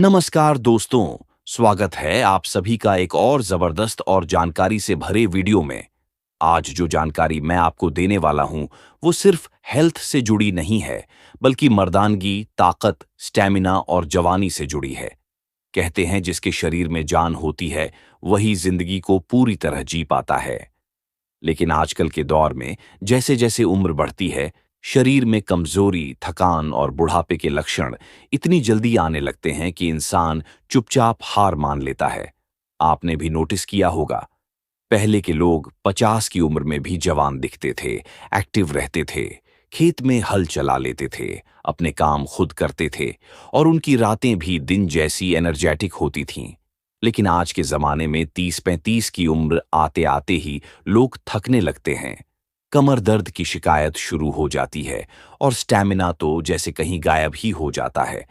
नमस्कार दोस्तों, स्वागत है आप सभी का एक और जबरदस्त और जानकारी से भरे वीडियो में। आज जो जानकारी मैं आपको देने वाला हूं, वो सिर्फ हेल्थ से जुड़ी नहीं है, बल्कि मर्दानगी, ताकत, स्टैमिना और जवानी से जुड़ी है। कहते हैं जिसके शरीर में जान होती है, वही जिंदगी को पूरी तरह जी पाता है। लेकिन आजकल के दौर में जैसे-जैसे उम्र बढ़ती है, शरीर में कमजोरी, थकान और बुढ़ापे के लक्षण इतनी जल्दी आने लगते हैं कि इंसान चुपचाप हार मान लेता है। आपने भी नोटिस किया होगा, पहले के लोग 50 की उम्र में भी जवान दिखते थे, एक्टिव रहते थे, खेत में हल चला लेते थे, अपने काम खुद करते थे और उनकी रातें भी दिन जैसी एनर्जेटिक होती थीं। लेकिन आज के जमाने में 30-35 की उम्र आते आते ही लोग थकने लगते हैं, कमर दर्द की शिकायत शुरू हो जाती है और स्टैमिना तो जैसे कहीं गायब ही हो जाता है।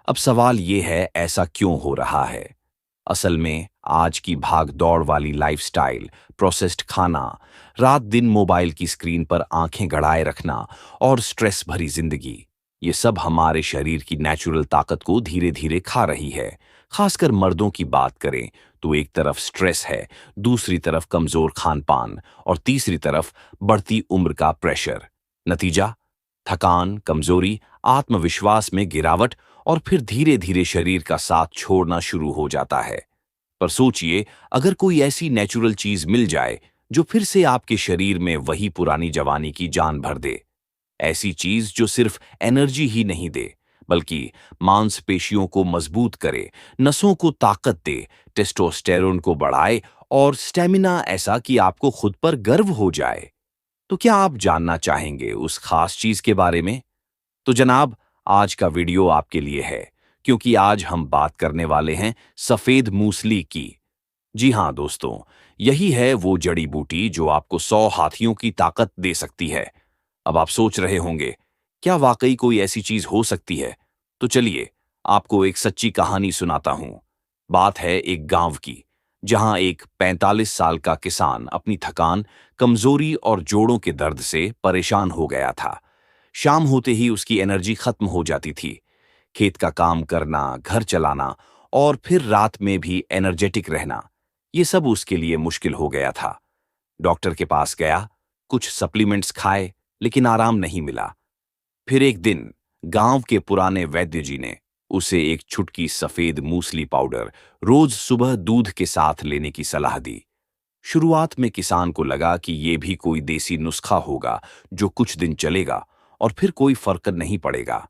अब सवाल ये है, ऐसा क्यों हो रहा है? असल में आज की भाग दौड़ वाली लाइफस्टाइल, प्रोसेस्ड खाना, रात दिन मोबाइल की स्क्रीन पर आंखें गड़ाए रखना और स्ट्रेस भरी जिंदगी, ये सब हमारे शरीर की नेचुरल ताकत को धीरे धीरे खा रही है। खासकर मर्दों की बात करें तो एक तरफ स्ट्रेस है, दूसरी तरफ कमजोर खान पान और तीसरी तरफ बढ़ती उम्र का प्रेशर। नतीजा, थकान, कमजोरी, आत्मविश्वास में गिरावट और फिर धीरे धीरे शरीर का साथ छोड़ना शुरू हो जाता है। पर सोचिए, अगर कोई ऐसी नेचुरल चीज मिल जाए जो फिर से आपके शरीर में वही पुरानी जवानी की जान भर दे, ऐसी चीज जो सिर्फ एनर्जी ही नहीं दे, बल्कि मांसपेशियों को मजबूत करे, नसों को ताकत दे, टेस्टोस्टेरोन को बढ़ाए और स्टेमिना ऐसा कि आपको खुद पर गर्व हो जाए, तो क्या आप जानना चाहेंगे उस खास चीज के बारे में? तो जनाब, आज का वीडियो आपके लिए है, क्योंकि आज हम बात करने वाले हैं सफेद मूसली की। जी हां दोस्तों, यही है वो जड़ी बूटी जो आपको 100 हाथियों की ताकत दे सकती है। अब आप सोच रहे होंगे, क्या वाकई कोई ऐसी चीज हो सकती है? तो चलिए, आपको एक सच्ची कहानी सुनाता हूं। बात है एक गांव की, जहां एक 45 साल का किसान अपनी थकान, कमजोरी और जोड़ों के दर्द से परेशान हो गया था। शाम होते ही उसकी एनर्जी खत्म हो जाती थी। खेत का काम करना, घर चलाना और फिर रात में भी एनर्जेटिक रहना, ये सब उसके लिए मुश्किल हो गया था। डॉक्टर के पास गया, कुछ सप्लीमेंट्स खाए, लेकिन आराम नहीं मिला। फिर एक दिन गांव के पुराने वैद्य जी ने उसे एक छुटकी सफेद मूसली पाउडर रोज सुबह दूध के साथ लेने की सलाह दी। शुरुआत में किसान को लगा कि ये भी कोई देसी नुस्खा होगा जो कुछ दिन चलेगा और फिर कोई फर्क नहीं पड़ेगा।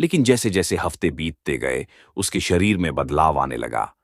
लेकिन जैसे जैसे हफ्ते बीतते गए, उसके शरीर में बदलाव आने लगा।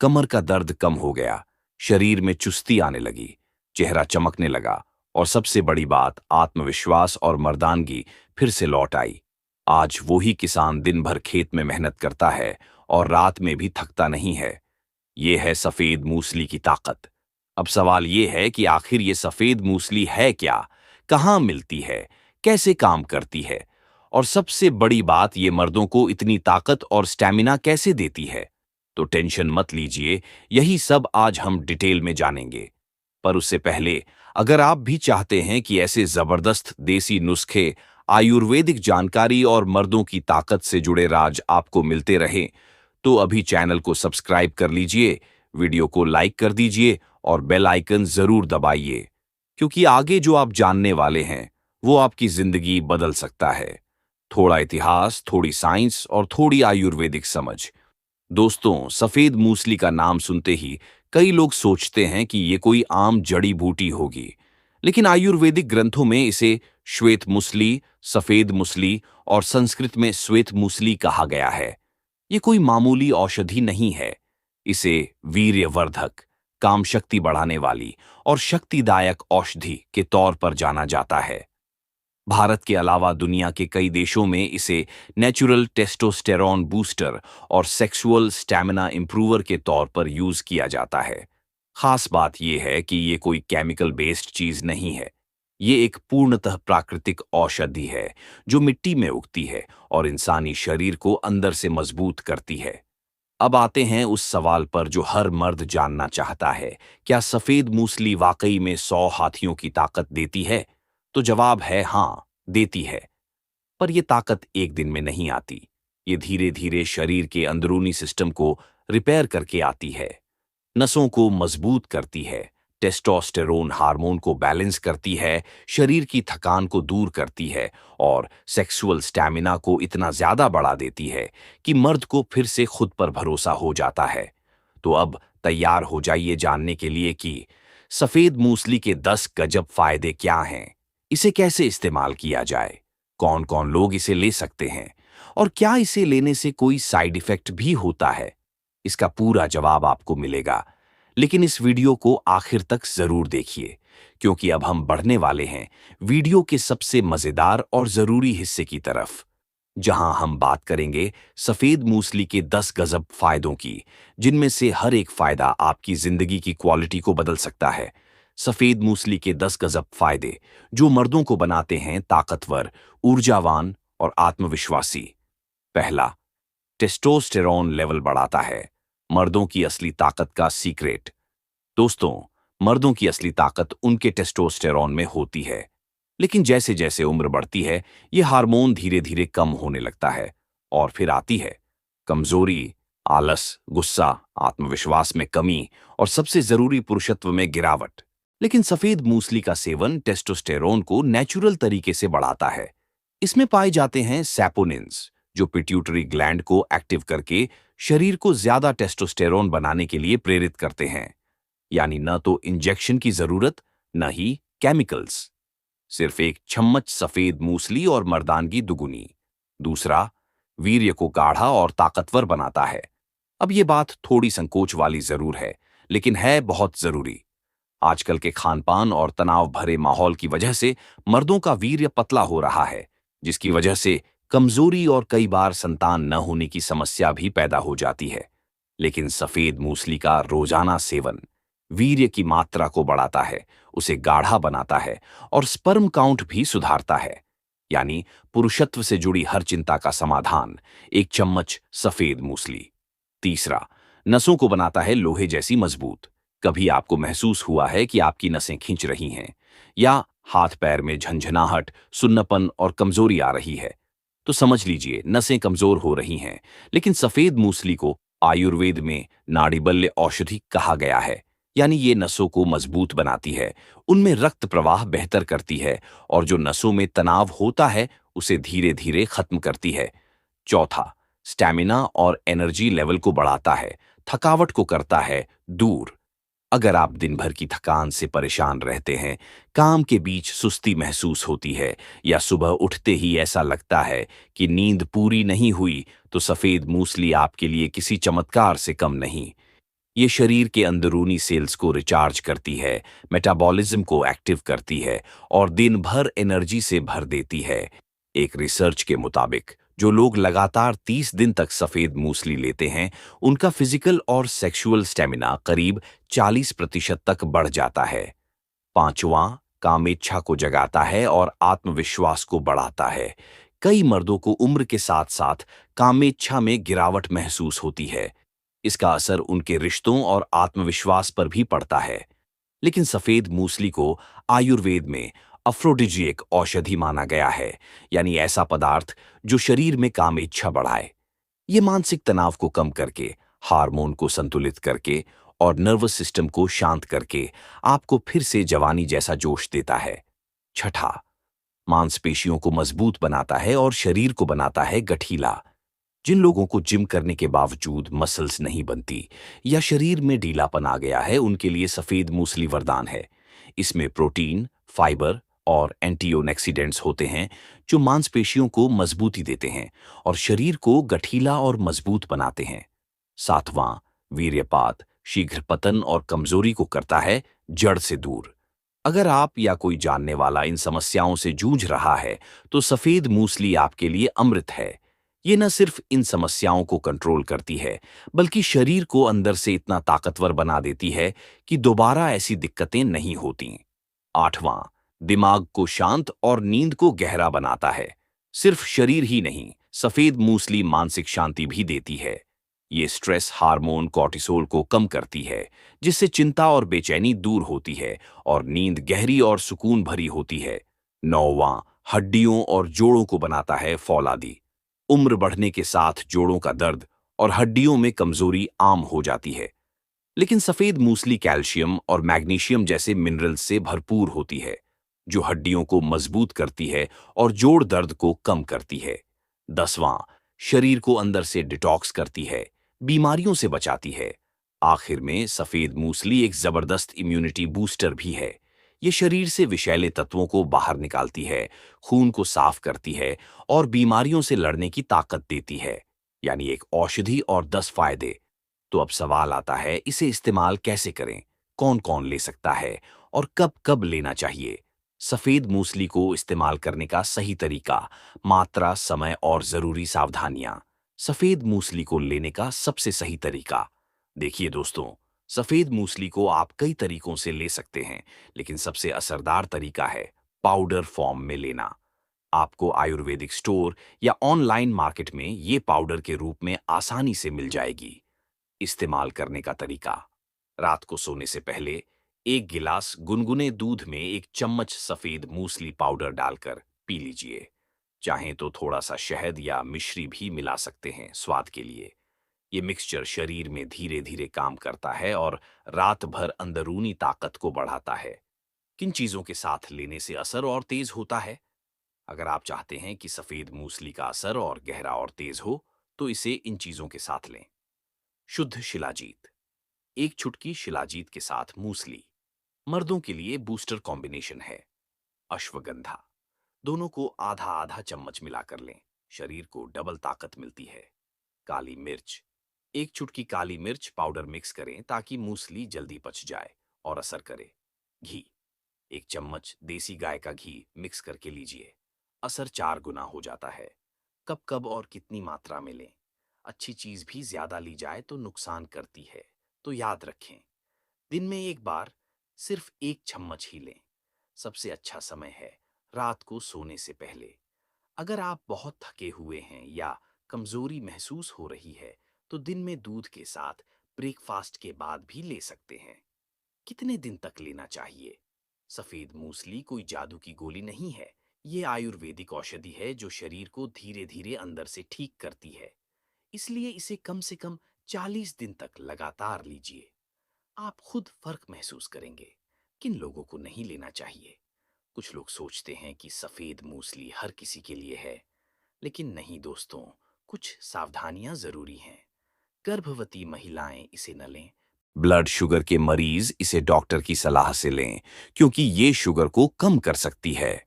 कमर का दर्द कम हो गया, शरीर में चुस्ती आने लगी, चेहरा चमकने लगा और सबसे बड़ी बात, आत्मविश्वास और मर्दानगी फिर से लौट आई। आज वही किसान दिन भर खेत में मेहनत करता है और रात में भी थकता नहीं है। ये है सफेद मूसली की ताकत। अब सवाल ये है कि आखिर ये सफेद मूसली है क्या, कहाँ मिलती है, कैसे काम करती है और सबसे बड़ी बात, ये मर्दों को इतनी ताकत और स्टैमिना कैसे देती है? तो टेंशन मत लीजिए, यही सब आज हम डिटेल में जानेंगे। पर उससे पहले, अगर आप भी चाहते हैं कि ऐसे जबरदस्त देसी नुस्खे, आयुर्वेदिक जानकारी और मर्दों की ताकत से जुड़े राज आपको मिलते रहें, तो अभी चैनल को सब्सक्राइब कर लीजिए, वीडियो को लाइक कर दीजिए और बेल आइकन जरूर दबाइए, क्योंकि आगे जो आप जानने वाले हैं, वो आपकी जिंदगी बदल सकता है। थोड़ा इतिहास, थोड़ी साइंस और थोड़ी आयुर्वेदिक समझ। दोस्तों, सफेद मूसली का नाम सुनते ही कई लोग सोचते हैं कि ये कोई आम जड़ी बूटी होगी, लेकिन आयुर्वेदिक ग्रंथों में इसे श्वेत मूसली, सफेद मूसली और संस्कृत में श्वेत मूसली कहा गया है। ये कोई मामूली औषधि नहीं है। इसे वीर्यवर्धक, काम शक्ति बढ़ाने वाली और शक्तिदायक औषधि के तौर पर जाना जाता है। भारत के अलावा दुनिया के कई देशों में इसे नेचुरल टेस्टोस्टेरॉन बूस्टर और सेक्सुअल स्टैमिना इंप्रूवर के तौर पर यूज किया जाता है। खास बात यह है कि ये कोई केमिकल बेस्ड चीज नहीं है। ये एक पूर्णतः प्राकृतिक औषधि है जो मिट्टी में उगती है और इंसानी शरीर को अंदर से मजबूत करती है। अब आते हैं उस सवाल पर जो हर मर्द जानना चाहता है, क्या सफेद मूसली वाकई में 100 हाथियों की ताकत देती है? तो जवाब है हाँ, देती है। पर यह ताकत एक दिन में नहीं आती। ये धीरे धीरे शरीर के अंदरूनी सिस्टम को रिपेयर करके आती है, नसों को मजबूत करती है, टेस्टोस्टेरोन हार्मोन को बैलेंस करती है, शरीर की थकान को दूर करती है और सेक्सुअल स्टैमिना को इतना ज्यादा बढ़ा देती है कि मर्द को फिर से खुद पर भरोसा हो जाता है। तो अब तैयार हो जाइए जानने के लिए कि सफेद मूसली के 10 गजब फायदे क्या हैं, इसे कैसे इस्तेमाल किया जाए, कौन कौन लोग इसे ले सकते हैं और क्या इसे लेने से कोई साइड इफेक्ट भी होता है। इसका पूरा जवाब आपको मिलेगा, लेकिन इस वीडियो को आखिर तक जरूर देखिए, क्योंकि अब हम बढ़ने वाले हैं वीडियो के सबसे मजेदार और जरूरी हिस्से की तरफ, जहां हम बात करेंगे सफेद मूसली के 10 गजब फायदों की, जिनमें से हर एक फायदा आपकी जिंदगी की क्वालिटी को बदल सकता है। सफेद मूसली के 10 गजब फायदे जो मर्दों को बनाते हैं ताकतवर, ऊर्जावान और आत्मविश्वासी। पहला, टेस्टोस्टेरोन लेवल बढ़ाता है, मर्दों की असली ताकत का सीक्रेट। दोस्तों, मर्दों की असली ताकत उनके टेस्टोस्टेरोन में होती है, लेकिन जैसे जैसे उम्र बढ़ती है यह हार्मोन धीरे धीरे कम होने लगता है और फिर आती है कमजोरी, आलस, गुस्सा, आत्मविश्वास में कमी और सबसे जरूरी पुरुषत्व में गिरावट। लेकिन सफेद मूसली का सेवन टेस्टोस्टेरोन को नेचुरल तरीके से बढ़ाता है। इसमें पाए जाते हैं सैपोनिन्स, जो पिट्यूटरी ग्लैंड को एक्टिव करके शरीर को ज्यादा टेस्टोस्टेरोन बनाने के लिए प्रेरित करते हैं। यानी न तो इंजेक्शन की जरूरत, न ही केमिकल्स, सिर्फ एक चम्मच सफेद मूसली और मर्दानगी दुगुनी। दूसरा, वीर्य को गाढ़ा और ताकतवर बनाता है। अब ये बात थोड़ी संकोच वाली जरूर है, लेकिन है बहुत जरूरी। आजकल के खानपान और तनाव भरे माहौल की वजह से मर्दों का वीर्य पतला हो रहा है, जिसकी वजह से कमजोरी और कई बार संतान न होने की समस्या भी पैदा हो जाती है। लेकिन सफेद मूसली का रोजाना सेवन वीर्य की मात्रा को बढ़ाता है, उसे गाढ़ा बनाता है और स्पर्म काउंट भी सुधारता है। यानी पुरुषत्व से जुड़ी हर चिंता का समाधान एक चम्मच सफेद मूसली। तीसरा, नसों को बनाता है लोहे जैसी मजबूत। कभी आपको महसूस हुआ है कि आपकी नसें खींच रही हैं या हाथ पैर में झंझनाहट, सुन्नपन और कमजोरी आ रही है? तो समझ लीजिए नसें कमजोर हो रही हैं। लेकिन सफेद मूसली को आयुर्वेद में नाड़ीबल्य औषधि कहा गया है। यानी ये नसों को मजबूत बनाती है, उनमें रक्त प्रवाह बेहतर करती है और जो नसों में तनाव होता है उसे धीरे धीरे खत्म करती है। चौथा, स्टैमिना और एनर्जी लेवल को बढ़ाता है, थकावट को करता है दूर। अगर आप दिन भर की थकान से परेशान रहते हैं, काम के बीच सुस्ती महसूस होती है या सुबह उठते ही ऐसा लगता है कि नींद पूरी नहीं हुई, तो सफेद मूसली आपके लिए किसी चमत्कार से कम नहीं। ये शरीर के अंदरूनी सेल्स को रिचार्ज करती है, मेटाबॉलिज्म को एक्टिव करती है और दिन भर एनर्जी से भर देती है। एक रिसर्च के मुताबिक जो लोग लगातार 30 दिन तक सफेद मूसली लेते हैं, उनका फिजिकल और सेक्सुअल स्टेमिना करीब 40% तक बढ़ जाता है। पांचवां, कामेच्छा को जगाता है और आत्मविश्वास को बढ़ाता है। कई मर्दों को उम्र के साथ साथ कामेच्छा में गिरावट महसूस होती है। इसका असर उनके रिश्तों और आत्मविश्वास पर भी पड़ता है। लेकिन सफेद मूसली को आयुर्वेद में अफ्रोडिजिएक औषधि माना गया है, यानी ऐसा पदार्थ जो शरीर में कामेच्छा बढ़ाए। ये मानसिक तनाव को कम करके, हार्मोन को संतुलित करके और नर्वस सिस्टम को शांत करके आपको फिर से जवानी जैसा जोश देता है। छठा, मांसपेशियों को मजबूत बनाता है और शरीर को बनाता है गठीला। जिन लोगों को जिम करने के बावजूद मसल्स नहीं बनती या शरीर में ढीलापन आ गया है, उनके लिए सफेद मूसली वरदान है। इसमें प्रोटीन, फाइबर और एंटीऑक्सीडेंट्स होते हैं जो मांसपेशियों को मजबूती देते हैं और शरीर को गठीला और मजबूत बनाते हैं। सातवां, वीर्यपात, शीघ्र पतन और कमजोरी को करता है जड़ से दूर। अगर आप या कोई जानने वाला इन समस्याओं से जूझ रहा है, तो सफेद मूसली आपके लिए अमृत है। ये न सिर्फ इन समस्याओं को कंट्रोल करती है, बल्कि शरीर को अंदर से इतना ताकतवर बना देती है कि दोबारा ऐसी दिक्कतें नहीं होती। आठवां, दिमाग को शांत और नींद को गहरा बनाता है। सिर्फ शरीर ही नहीं, सफेद मूसली मानसिक शांति भी देती है। ये स्ट्रेस हार्मोन कॉर्टिसोल को कम करती है, जिससे चिंता और बेचैनी दूर होती है और नींद गहरी और सुकून भरी होती है। नौवां, हड्डियों और जोड़ों को बनाता है फौलादी। उम्र बढ़ने के साथ जोड़ों का दर्द और हड्डियों में कमजोरी आम हो जाती है। लेकिन सफेद मूसली कैल्शियम और मैग्नीशियम जैसे मिनरल्स से भरपूर होती है, जो हड्डियों को मजबूत करती है और जोड़ दर्द को कम करती है। 10वां, शरीर को अंदर से डिटॉक्स करती है, बीमारियों से बचाती है। आखिर में सफेद मूसली एक जबरदस्त इम्यूनिटी बूस्टर भी है। ये शरीर से विषैले तत्वों को बाहर निकालती है, खून को साफ करती है और बीमारियों से लड़ने की ताकत देती है। यानी एक औषधि और 10 फायदे। तो अब सवाल आता है, इसे इस्तेमाल कैसे करें, कौन कौन ले सकता है और कब कब लेना चाहिए। सफेद मूसली को इस्तेमाल करने का सही तरीका, मात्रा, समय और जरूरी सावधानियां। सफेद मूसली को लेने का सबसे सही तरीका। देखिए दोस्तों, सफेद मूसली को आप कई तरीकों से ले सकते हैं, लेकिन सबसे असरदार तरीका है पाउडर फॉर्म में लेना। आपको आयुर्वेदिक स्टोर या ऑनलाइन मार्केट में ये पाउडर के रूप में आसानी से मिल जाएगी। इस्तेमाल करने का तरीका। रात को सोने से पहले 1 गिलास गुनगुने दूध में 1 चम्मच सफेद मूसली पाउडर डालकर पी लीजिए। चाहें तो थोड़ा सा शहद या मिश्री भी मिला सकते हैं स्वाद के लिए। ये मिक्सचर शरीर में धीरे धीरे काम करता है और रात भर अंदरूनी ताकत को बढ़ाता है। किन चीजों के साथ लेने से असर और तेज होता है? अगर आप चाहते हैं कि सफेद मूसली का असर और गहरा और तेज हो, तो इसे इन चीजों के साथ लें। शुद्ध शिलाजीत, 1 चुटकी शिलाजीत के साथ मूसली, मर्दों के लिए बूस्टर कॉम्बिनेशन है। अश्वगंधा, दोनों को आधा आधा चम्मच मिलाकर लें, शरीर को डबल ताकत मिलती है। काली मिर्च, 1 चुटकी काली मिर्च पाउडर मिक्स करें ताकि मूसली जल्दी पच जाए और असर करे। घी, 1 चम्मच देसी गाय का घी मिक्स करके लीजिए, असर 4 गुना हो जाता है। कब कब और कितनी मात्रा में लें? अच्छी चीज भी ज्यादा ली जाए तो नुकसान करती है, तो याद रखें, दिन में एक बार सिर्फ 1 चम्मच ही लें। सबसे अच्छा समय है रात को सोने से पहले। अगर आप बहुत थके हुए हैं या कमजोरी महसूस हो रही है, तो दिन में दूध के साथ ब्रेकफास्ट के बाद भी ले सकते हैं। कितने दिन तक लेना चाहिए? सफेद मूसली कोई जादू की गोली नहीं है। ये आयुर्वेदिक औषधि है जो शरीर को धीरे धीरे अंदर से ठीक करती है। इसलिए इसे कम से कम 40 दिन तक लगातार लीजिए। आप खुद फर्क महसूस करेंगे। किन लोगों को नहीं लेना चाहिए? कुछ लोग सोचते हैं कि सफेद मूसली हर किसी के लिए है, लेकिन नहीं दोस्तों, कुछ सावधानियां जरूरी हैं। गर्भवती महिलाएं इसे न लें। ब्लड शुगर के मरीज इसे डॉक्टर की सलाह से लें, क्योंकि ये शुगर को कम कर सकती है।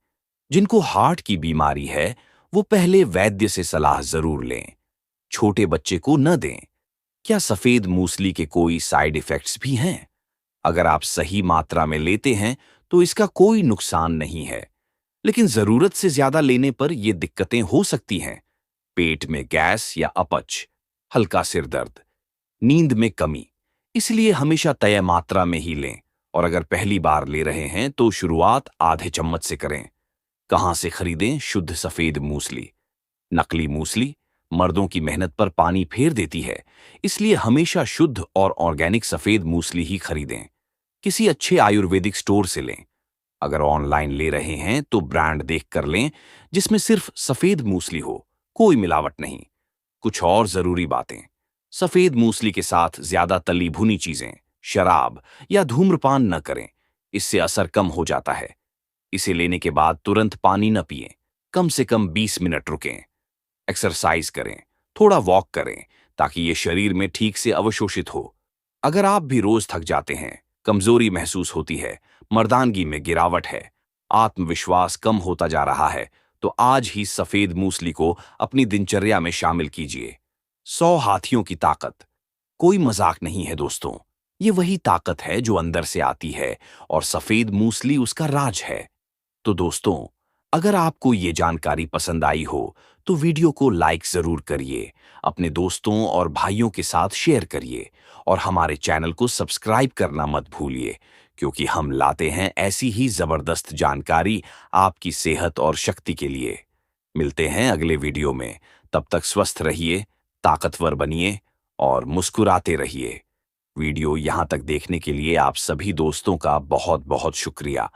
जिनको हार्ट की बीमारी है, वो पहले वैद्य से सलाह जरूर लें। छोटे बच्चे को न दें। क्या सफेद मूसली के कोई साइड इफेक्ट्स भी हैं? अगर आप सही मात्रा में लेते हैं तो इसका कोई नुकसान नहीं है, लेकिन जरूरत से ज्यादा लेने पर ये दिक्कतें हो सकती हैं। पेट में गैस या अपच, हल्का सिर दर्द, नींद में कमी। इसलिए हमेशा तय मात्रा में ही लें, और अगर पहली बार ले रहे हैं तो शुरुआत आधे चम्मच से करें। कहां से खरीदें शुद्ध सफेद मूसली? नकली मूसली मर्दों की मेहनत पर पानी फेर देती है, इसलिए हमेशा शुद्ध और ऑर्गेनिक सफेद मूसली ही खरीदें। किसी अच्छे आयुर्वेदिक स्टोर से लें। अगर ऑनलाइन ले रहे हैं तो ब्रांड देख कर लें जिसमें सिर्फ सफेद मूसली हो, कोई मिलावट नहीं। कुछ और जरूरी बातें। सफेद मूसली के साथ ज्यादा तली भुनी चीजें, शराब या धूम्रपान न करें, इससे असर कम हो जाता है। इसे लेने के बाद तुरंत पानी न पिएं, कम से कम 20 मिनट रुकें। एक्सरसाइज करें, थोड़ा वॉक करें, ताकि ये शरीर में ठीक से अवशोषित हो। अगर आप भी रोज थक जाते हैं, कमजोरी महसूस होती है, मर्दानगी में गिरावट है, आत्मविश्वास कम होता जा रहा है, तो आज ही सफेद मूसली को अपनी दिनचर्या में शामिल कीजिए। 100 हाथियों की ताकत कोई मजाक नहीं है दोस्तों। ये वही ताकत है जो अंदर से आती है, और सफेद मूसली उसका राज है। तो दोस्तों, अगर आपको ये जानकारी पसंद आई हो तो वीडियो को लाइक जरूर करिए, अपने दोस्तों और भाइयों के साथ शेयर करिए, और हमारे चैनल को सब्सक्राइब करना मत भूलिए, क्योंकि हम लाते हैं ऐसी ही जबरदस्त जानकारी आपकी सेहत और शक्ति के लिए। मिलते हैं अगले वीडियो में। तब तक स्वस्थ रहिए, ताकतवर बनिए और मुस्कुराते रहिए। वीडियो यहां तक देखने के लिए आप सभी दोस्तों का बहुत बहुत शुक्रिया।